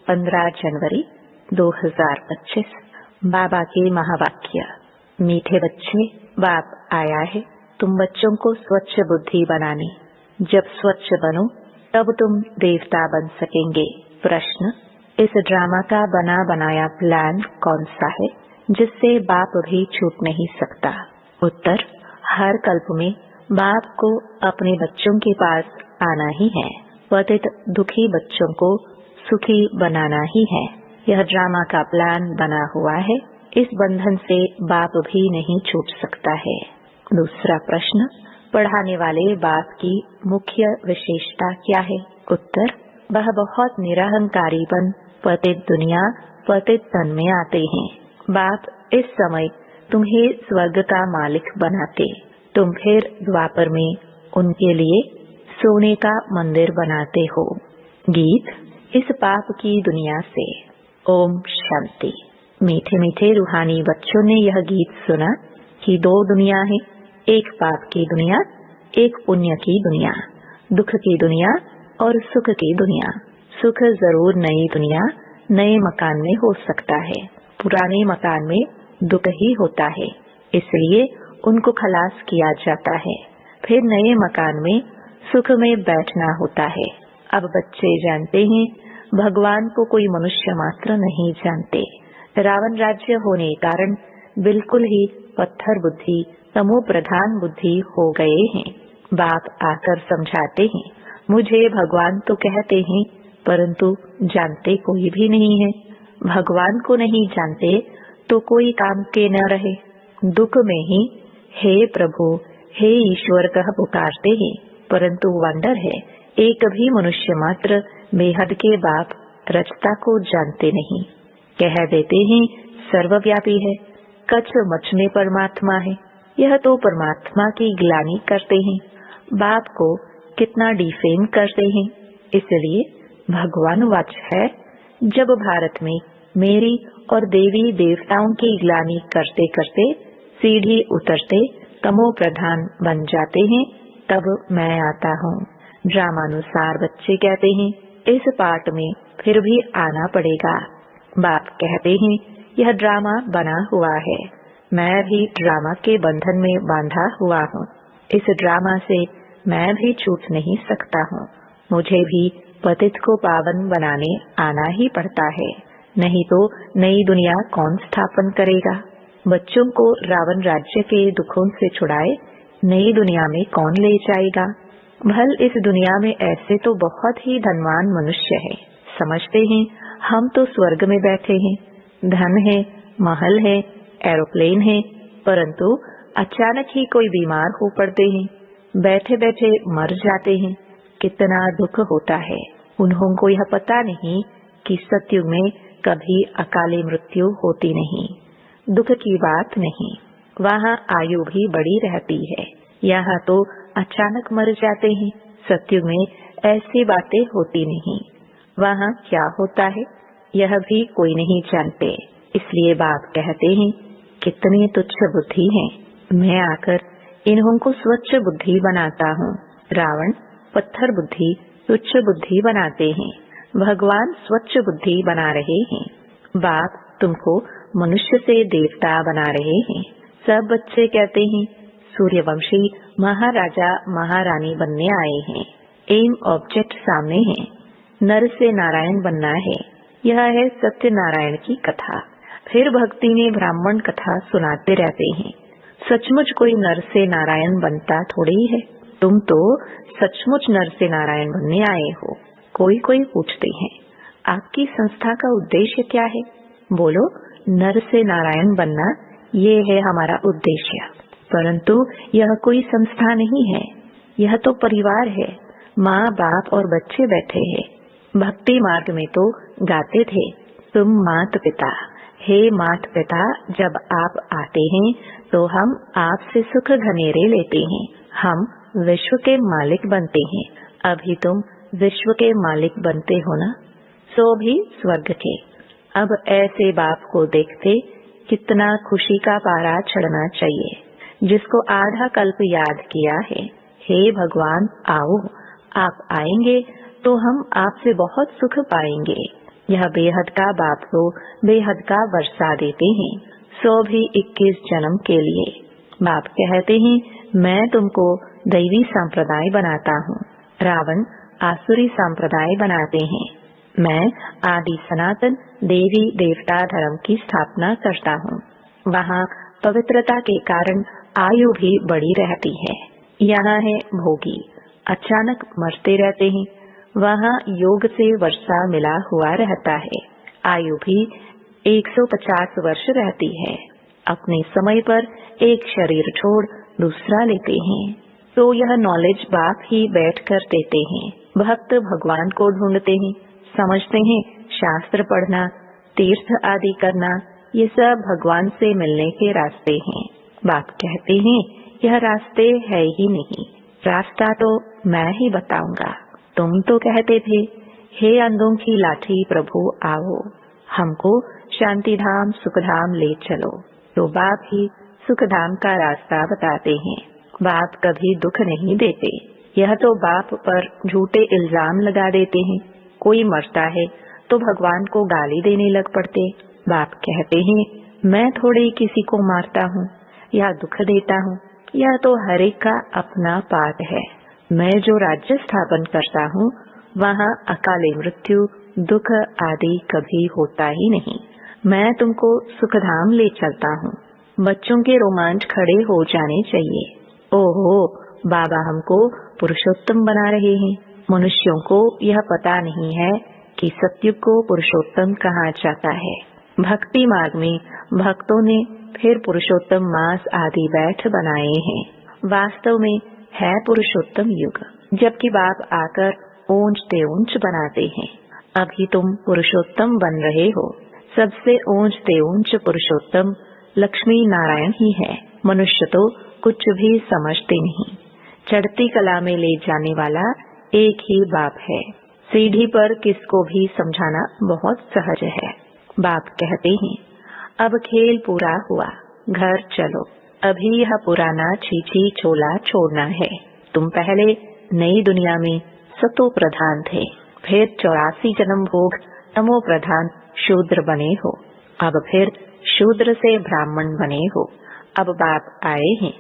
15 जनवरी 2025। बाबा के महावाक्य। मीठे बच्चे, बाप आया है तुम बच्चों को स्वच्छ बुद्धि बनाने। जब स्वच्छ बनो तब तुम देवता बन सकेंगे। प्रश्न, इस ड्रामा का बना बनाया प्लान कौन सा है जिससे बाप भी छूट नहीं सकता? उत्तर, हर कल्प में बाप को अपने बच्चों के पास आना ही है। पतित दुखी बच्चों को सुखी बनाना ही है। यह ड्रामा का प्लान बना हुआ है। इस बंधन से बाप भी नहीं छूट सकता है। दूसरा प्रश्न, पढ़ाने वाले बाप की मुख्य विशेषता क्या है? उत्तर, वह बहुत निरहंकारी बन पतित दुनिया पतित तन में आते हैं। बाप इस समय तुम्हें स्वर्ग का मालिक बनाते, तुम फिर द्वापर में उनके लिए सोने का मंदिर बनाते हो। गीत इस पाप की दुनिया से। ओम शांति। मीठे मीठे रूहानी बच्चों ने यह गीत सुना कि दो दुनिया है, एक पाप की दुनिया, एक पुण्य की दुनिया, दुख की दुनिया और सुख की दुनिया। सुख जरूर नई दुनिया नए मकान में हो सकता है, पुराने मकान में दुख ही होता है, इसलिए उनको खलास किया जाता है। फिर नए मकान में सुख में बैठना होता है। अब बच्चे जानते हैं भगवान को कोई मनुष्य मात्र नहीं जानते। रावण राज्य होने कारण बिल्कुल ही पत्थर बुद्धि, तमो प्रधान बुद्धि हो गए हैं। बाप आकर समझाते हैं, मुझे भगवान तो कहते हैं परंतु जानते कोई भी नहीं है। भगवान को नहीं जानते तो कोई काम के न रहे। दुख में ही हे प्रभु, हे ईश्वर कह पुकारते हैं, परंतु वंडर है एक भी मनुष्य मात्र बेहद के बाप रचता को जानते नहीं। कह देते हैं सर्वव्यापी है, कच्छ मच्छ में परमात्मा है। यह तो परमात्मा की ग्लानि करते हैं, बाप को कितना डिफेम करते हैं। इसलिए भगवान वाच है, जब भारत में मेरी और देवी देवताओं की ग्लानि करते करते सीढ़ी उतरते तमो प्रधान बन जाते हैं, तब मैं आता हूँ। ड्रामानुसार बच्चे कहते हैं इस पाठ में फिर भी आना पड़ेगा। बाप कहते हैं यह ड्रामा बना हुआ है, मैं भी ड्रामा के बंधन में बांधा हुआ हूँ। इस ड्रामा से मैं भी छूट नहीं सकता हूँ। मुझे भी पतित को पावन बनाने आना ही पड़ता है, नहीं तो नई दुनिया कौन स्थापन करेगा? बच्चों को रावण राज्य के दुखों से छुड़ाए नई दुनिया में कौन ले जाएगा? भल इस दुनिया में ऐसे तो बहुत ही धनवान मनुष्य है, समझते हैं हम तो स्वर्ग में बैठे हैं, धन है, महल है, एरोप्लेन है, परंतु अचानक ही कोई बीमार हो पड़ते हैं, बैठे बैठे मर जाते हैं। कितना दुख होता है। उन्होंने यह पता नहीं कि सतयुग में कभी अकाली मृत्यु होती नहीं। दुख की बात नहीं, वहाँ आयु भी बड़ी रहती है। यहाँ तो अचानक मर जाते हैं। सतयुग में ऐसी बातें होती नहीं। वहाँ क्या होता है यह भी कोई नहीं जानते। इसलिए बाप कहते हैं कितनी तुच्छ बुद्धि है, मैं आकर इन्हों को स्वच्छ बुद्धि बनाता हूँ। रावण पत्थर बुद्धि, तुच्छ बुद्धि बनाते हैं, भगवान स्वच्छ बुद्धि बना रहे हैं। बाप तुमको मनुष्य से देवता बना रहे हैं। सब बच्चे कहते हैं सूर्यवंशी महाराजा महारानी बनने आए हैं। एम ऑब्जेक्ट सामने है, नर से नारायण बनना है। यह है सत्य नारायण की कथा। फिर भक्ति में ब्राह्मण कथा सुनाते रहते हैं। सचमुच कोई नर से नारायण बनता थोड़ी है। तुम तो सचमुच नर से नारायण बनने आए हो। कोई कोई पूछते हैं आपकी संस्था का उद्देश्य क्या है? बोलो नर से नारायण बनना, ये है हमारा उद्देश्य। परंतु यह कोई संस्था नहीं है, यह तो परिवार है। माँ बाप और बच्चे बैठे हैं। भक्ति मार्ग में तो गाते थे तुम मात पिता, हे मात पिता, जब आप आते हैं तो हम आपसे सुख घनेरे लेते हैं, हम विश्व के मालिक बनते हैं। अभी तुम विश्व के मालिक बनते हो ना, सो भी स्वर्ग के। अब ऐसे बाप को देखते कितना खुशी का पारा चढ़ना चाहिए। जिसको आधा कल्प याद किया है, हे भगवान आओ, आप आएंगे तो हम आपसे बहुत सुख पाएंगे। यह बेहद का बाप को बेहद का वर्षा देते हैं, सो भी 21 जन्म के लिए। बाप कहते हैं मैं तुमको दैवी संप्रदाय बनाता हूँ, रावण आसुरी संप्रदाय बनाते हैं। मैं आदि सनातन देवी देवता धर्म की स्थापना करता हूँ। वहाँ पवित्रता के कारण आयु भी बढ़ी रहती है। यहाँ है भोगी, अचानक मरते रहते हैं। वहाँ योग से वर्षा मिला हुआ रहता है। आयु भी 150 वर्ष रहती है। अपने समय पर एक शरीर छोड़ दूसरा लेते हैं। तो यह नॉलेज बाप ही बैठ कर देते हैं। भक्त भगवान को ढूंढते हैं, समझते हैं शास्त्र पढ़ना, तीर्थ आदि करना, ये सब भगवान से मिलने के रास्ते हैं। बाप कहते हैं यह रास्ते है ही नहीं, रास्ता तो मैं ही बताऊंगा। तुम तो कहते थे हे अंधों की लाठी प्रभु आओ, हमको शांति धाम सुखधाम ले चलो। तो बाप ही सुखधाम का रास्ता बताते हैं। बाप कभी दुख नहीं देते। यह तो बाप पर झूठे इल्जाम लगा देते हैं। कोई मरता है तो भगवान को गाली देने लग पड़ते। बाप कहते हैं मैं थोड़ी किसी को मारता हूँ या दुख देता हूँ, यह तो हर एक का अपना पाठ है। मैं जो राज्य स्थापन करता हूँ वहाँ अकाली मृत्यु दुख आदि कभी होता ही नहीं। मैं तुमको सुखधाम ले चलता हूँ। बच्चों के रोमांच खड़े हो जाने चाहिए। ओहो, बाबा हमको पुरुषोत्तम बना रहे हैं। मनुष्यों को यह पता नहीं है कि सत्युग को पुरुषोत्तम कहा जाता है। भक्ति मार्ग में भक्तों ने फिर पुरुषोत्तम मास आदि बैठ बनाए हैं। वास्तव में है पुरुषोत्तम युग, जबकि बाप आकर ऊंच ते ऊंच बनाते हैं। अभी तुम पुरुषोत्तम बन रहे हो। सबसे ऊंच ते ऊंच पुरुषोत्तम लक्ष्मी नारायण ही है। मनुष्य तो कुछ भी समझते नहीं। चढ़ती कला में ले जाने वाला एक ही बाप है। सीढ़ी पर किसको भी समझाना बहुत सहज है। बाप कहते हैं अब खेल पूरा हुआ, घर चलो। अभी यह पुराना छीछी छोला छोड़ना है। तुम पहले नई दुनिया में सतो प्रधान थे, फिर 84 जन्म भोग तमो प्रधान शूद्र बने हो, अब फिर शूद्र से ब्राह्मण बने हो। अब बाप आए हैं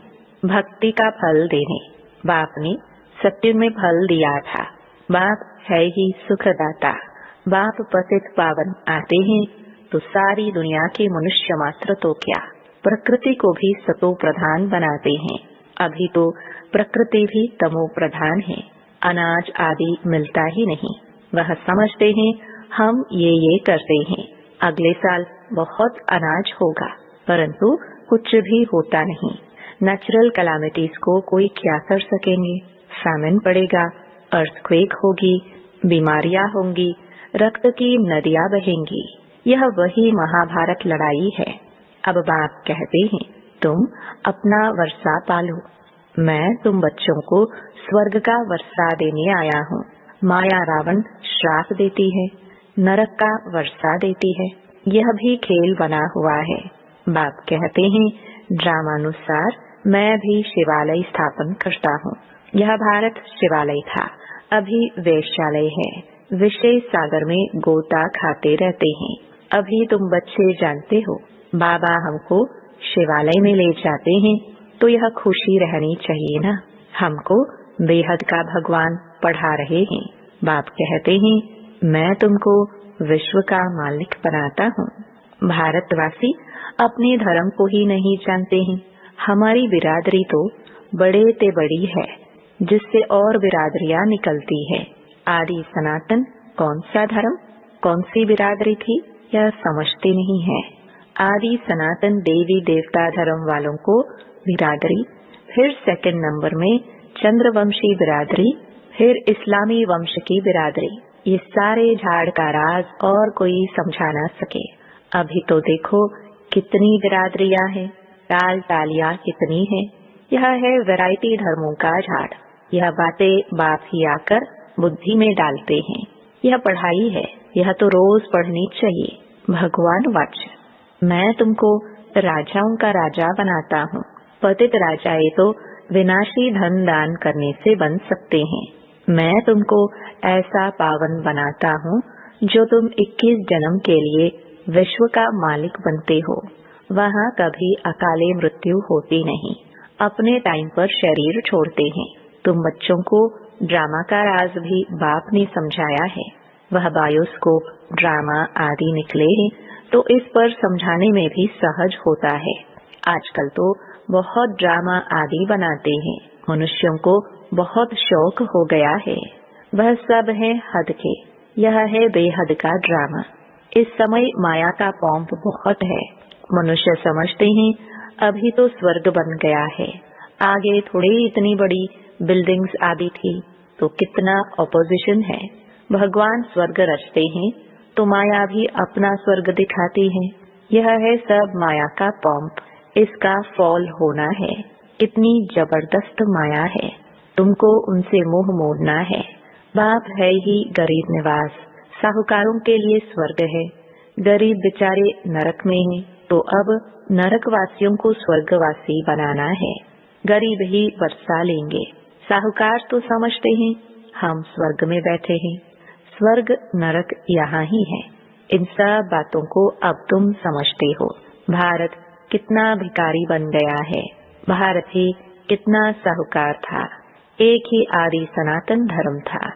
भक्ति का फल देने। बाप ने सत्युग में फल दिया था। बाप है ही सुखदाता। बाप पतित पावन आते हैं तो सारी दुनिया के मनुष्य मात्र तो क्या, प्रकृति को भी सतो प्रधान बनाते हैं। अभी तो प्रकृति भी तमो प्रधान है। अनाज आदि मिलता ही नहीं। वह समझते हैं हम ये करते हैं, अगले साल बहुत अनाज होगा, परंतु कुछ भी होता नहीं। नेचुरल कैलामिटीज को कोई क्या कर सकेंगे। फैमिन पड़ेगा, अर्थक्वेक होगी, बीमारियां होंगी, रक्त की नदियां बहेंगी। यह वही महाभारत लड़ाई है। अब बाप कहते हैं तुम अपना वर्षा पालो। मैं तुम बच्चों को स्वर्ग का वर्षा देने आया हूँ। माया रावण श्राप देती है, नरक का वर्षा देती है। यह भी खेल बना हुआ है। बाप कहते हैं ड्रामानुसार मैं भी शिवालय स्थापन करता हूँ। यह भारत शिवालय था, अभी वैश्यालय है। विषय सागर में गोता खाते रहते हैं। अभी तुम बच्चे जानते हो बाबा हमको शिवालय में ले जाते हैं तो यह खुशी रहनी चाहिए ना। हमको बेहद का भगवान पढ़ा रहे हैं। बाप कहते हैं मैं तुमको विश्व का मालिक बनाता हूँ। भारतवासी अपने धर्म को ही नहीं जानते हैं। हमारी बिरादरी तो बड़े ते बड़ी है, जिससे और बिरादरियां निकलती है। आदि सनातन कौन सा धर्म, कौन सी बिरादरी थी, यह समझते नहीं है। आदि सनातन देवी देवता धर्म वालों को बिरादरी, फिर सेकंड नंबर में चंद्रवंशी बिरादरी, फिर इस्लामी वंश की बिरादरी। ये सारे झाड़ का राज और कोई समझा ना सके। अभी तो देखो कितनी बिरादरियां हैं, टाल टालियां कितनी हैं। यह है वैरायटी धर्मों का झाड़। यह बातें बाप ही आकर बुद्धि में डालते हैं। यह पढ़ाई है, यह तो रोज पढ़नी चाहिए। भगवान वाच्य मैं तुमको राजाओं का राजा बनाता हूँ। पतित राजाए तो विनाशी धन दान करने से बन सकते हैं। मैं तुमको ऐसा पावन बनाता हूँ जो तुम 21 जन्म के लिए विश्व का मालिक बनते हो, वहाँ कभी अकाले मृत्यु होती नहीं। अपने टाइम पर शरीर छोड़ते हैं। तुम बच्चों को ड्रामा का राज भी बाप ने समझाया है। वह बायोस्कोप, ड्रामा आदि निकले हैं तो इस पर समझाने में भी सहज होता है। आजकल तो बहुत ड्रामा आदि बनाते हैं। मनुष्यों को बहुत शौक हो गया है। वह सब है हद के। यह है बेहद का ड्रामा। इस समय माया का पॉम्प बहुत है। मनुष्य समझते हैं अभी तो स्वर्ग बन गया है, आगे थोड़ी इतनी बड़ी बिल्डिंग्स आदि थी, तो कितना ऑपोजिशन है। भगवान स्वर्ग रचते हैं तो माया भी अपना स्वर्ग दिखाती है। यह है सब माया का पॉम्प। इसका फॉल होना है। इतनी जबरदस्त माया है, तुमको उनसे मुंह मोड़ना है। बाप है ही गरीब निवास, साहूकारों के लिए स्वर्ग है। गरीब बेचारे नरक में हैं, तो अब नरकवासियों को स्वर्गवासी बनाना है। गरीब ही बरसा लेंगे। साहूकार तो समझते हैं हम स्वर्ग में बैठे हैं। स्वर्ग नरक यहाँ ही है। इन सब बातों को अब तुम समझते हो। भारत कितना भिखारी बन गया है। भारत ही कितना साहूकार था। एक ही आदि सनातन धर्म था।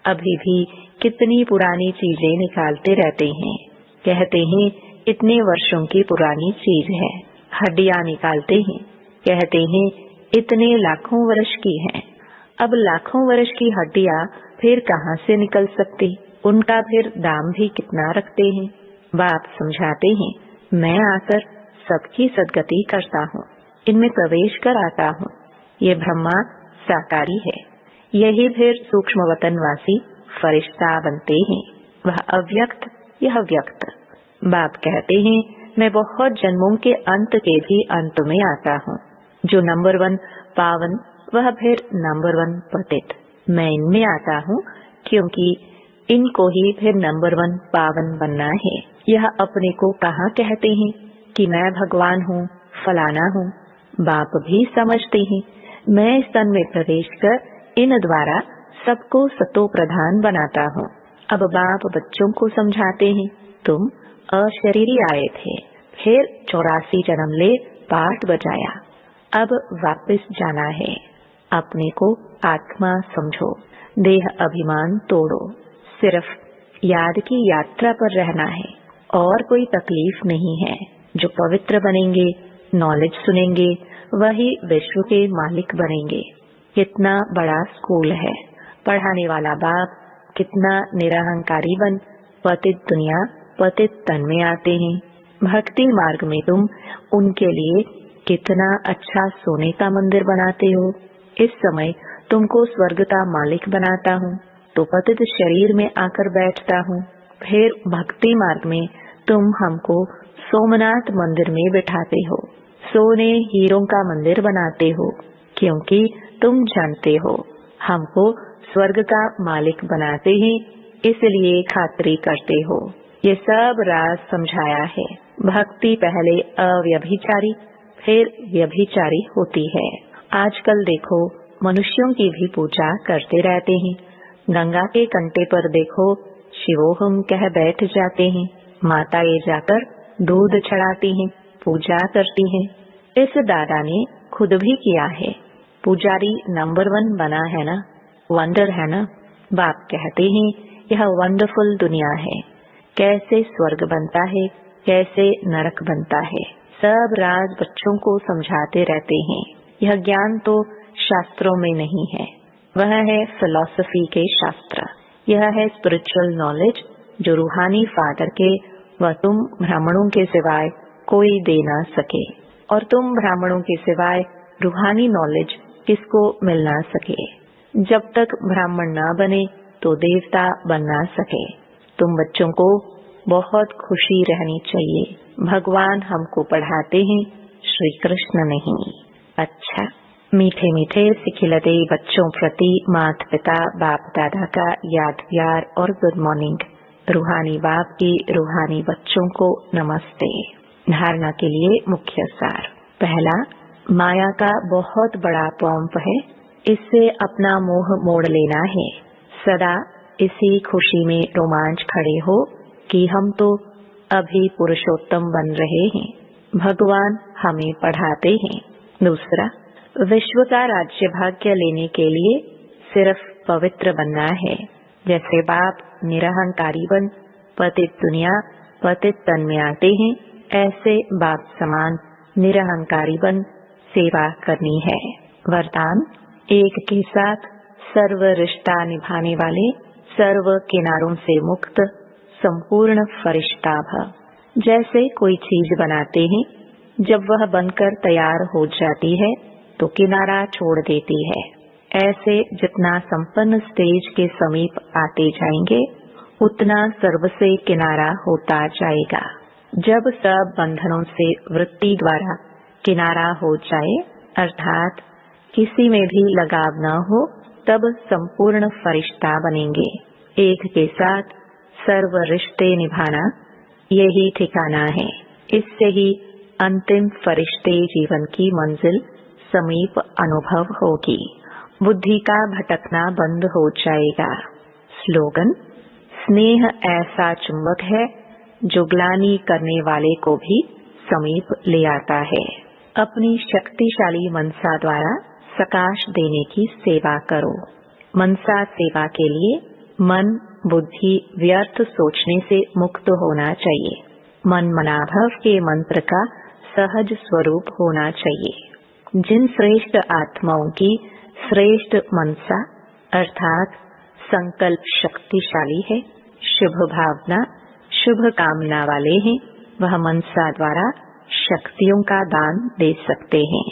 अभी भी कितनी पुरानी चीजें निकालते रहते हैं। कहते हैं इतने वर्षों की पुरानी चीज है। हड्डियां निकालते हैं, कहते हैं इतने लाखों वर्ष की है। अब लाखों वर्ष की हड्डियां फिर कहाँ से निकल सकती? उनका फिर दाम भी कितना रखते हैं। बाप समझाते हैं मैं आकर सबकी सदगति करता हूँ, इनमें प्रवेश कर आता हूँ। ये ब्रह्मा साकारी है। यही फिर सूक्ष्म वतनवासी फरिश्ता बनते हैं। वह अव्यक्त, यह व्यक्त। बाप कहते हैं मैं बहुत जन्मों के अंत के भी अंत में आता हूँ। जो नंबर 1 पावन, वह फिर नंबर 1 पतित। मैं इनमें आता हूँ क्योंकि इनको ही फिर नंबर 1 पावन बनना है। यह अपने को कहाँ कहते हैं कि मैं भगवान हूँ, फलाना हूँ। बाप भी समझते हैं मैं इस तन में प्रवेश कर इन द्वारा सबको सतो प्रधान बनाता हूँ। अब बाप बच्चों को समझाते हैं तुम अशरीरी आए थे, फिर 84 जन्म ले पाठ बजाया, अब वापस जाना है। अपने को आत्मा समझो, देह अभिमान तोड़ो। सिर्फ याद की यात्रा पर रहना है और कोई तकलीफ नहीं है। जो पवित्र बनेंगे, नॉलेज सुनेंगे, वही विश्व के मालिक बनेंगे। कितना बड़ा स्कूल है। पढ़ाने वाला बाप कितना निरहंकारी बन पतित दुनिया पतित तन में आते हैं। भक्ति मार्ग में तुम उनके लिए कितना अच्छा सोने का मंदिर बनाते हो। इस समय तुमको स्वर्ग का मालिक बनाता हूँ तो पतित शरीर में आकर बैठता हूँ। फिर भक्ति मार्ग में तुम हमको सोमनाथ मंदिर में बिठाते हो, सोने हीरों का मंदिर बनाते हो, क्योंकि तुम जानते हो हमको स्वर्ग का मालिक बनाते ही इसलिए खातरी करते हो। ये सब राज समझाया है। भक्ति पहले अव्यभिचारी फिर व्यभिचारी होती है। आजकल देखो मनुष्यों की भी पूजा करते रहते हैं। गंगा के कंटे पर देखो शिवोहम कह बैठ जाते हैं। माताएं जाकर दूध चढ़ाती हैं, पूजा करती हैं। इस दादा ने खुद भी किया है। पुजारी नंबर 1 बना है ना, वंडर है ना। बाप कहते हैं यह वंडरफुल दुनिया है। कैसे स्वर्ग बनता है, कैसे नरक बनता है, सब राज बच्चों को समझाते रहते हैं। यह ज्ञान तो शास्त्रों में नहीं है, वह है फिलॉसफी के शास्त्र। यह है स्पिरिचुअल नॉलेज जो रूहानी फादर के व तुम ब्राह्मणों के सिवाय कोई दे ना सके। और तुम ब्राह्मणों के सिवाय रूहानी नॉलेज किसको मिल ना सके। जब तक ब्राह्मण ना बने तो देवता बन ना सके। तुम बच्चों को बहुत खुशी रहनी चाहिए। भगवान हमको पढ़ाते हैं, श्री कृष्ण नहीं। अच्छा, मीठे मीठे सिखिलते बच्चों प्रति माता पिता बाप दादा का याद प्यार और गुड मॉर्निंग। रूहानी बाप की रूहानी बच्चों को नमस्ते। धारणा के लिए मुख्य सार। पहला, माया का बहुत बड़ा पॉम्प है, इससे अपना मोह मोड़ लेना है। सदा इसी खुशी में रोमांच खड़े हो कि हम तो अभी पुरुषोत्तम बन रहे हैं, भगवान हमें पढ़ाते हैं। दूसरा, विश्व का राज्य भाग्य लेने के लिए सिर्फ पवित्र बनना है। जैसे बाप निरहंकारी बन पतित दुनिया पतित तन में आते हैं, ऐसे बाप समान निरहंकारी बन सेवा करनी है। वरदान, एक के साथ सर्व रिश्ता निभाने वाले, सर्व किनारों से मुक्त संपूर्ण फरिश्ता भव। जैसे कोई चीज बनाते हैं, जब वह बनकर तैयार हो जाती है तो किनारा छोड़ देती है। ऐसे जितना संपन्न स्टेज के समीप आते जाएंगे, उतना सर्व से किनारा होता जाएगा। जब सब बंधनों से वृत्ति द्वारा किनारा हो जाए, अर्थात किसी में भी लगाव न हो, तब संपूर्ण फरिश्ता बनेंगे। एक के साथ सर्व रिश्ते निभाना, यही ठिकाना है। इससे ही अंतिम फरिश्ते जीवन की मंजिल समीप अनुभव होगी। बुद्धि का भटकना बंद हो जाएगा। स्लोगन, स्नेह ऐसा चुंबक है जो ग्लानि करने वाले को भी समीप ले आता है। अपनी शक्तिशाली मनसा द्वारा सकाश देने की सेवा करो। मनसा सेवा के लिए मन बुद्धि व्यर्थ सोचने से मुक्त होना चाहिए। मन मनाभव के मंत्र का सहज स्वरूप होना चाहिए। जिन श्रेष्ठ आत्माओं की श्रेष्ठ मनसा अर्थात संकल्प शक्तिशाली है, शुभ भावना शुभ कामना वाले हैं, वह मनसा द्वारा शक्तियों का दान दे सकते हैं।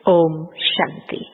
ओम शांति।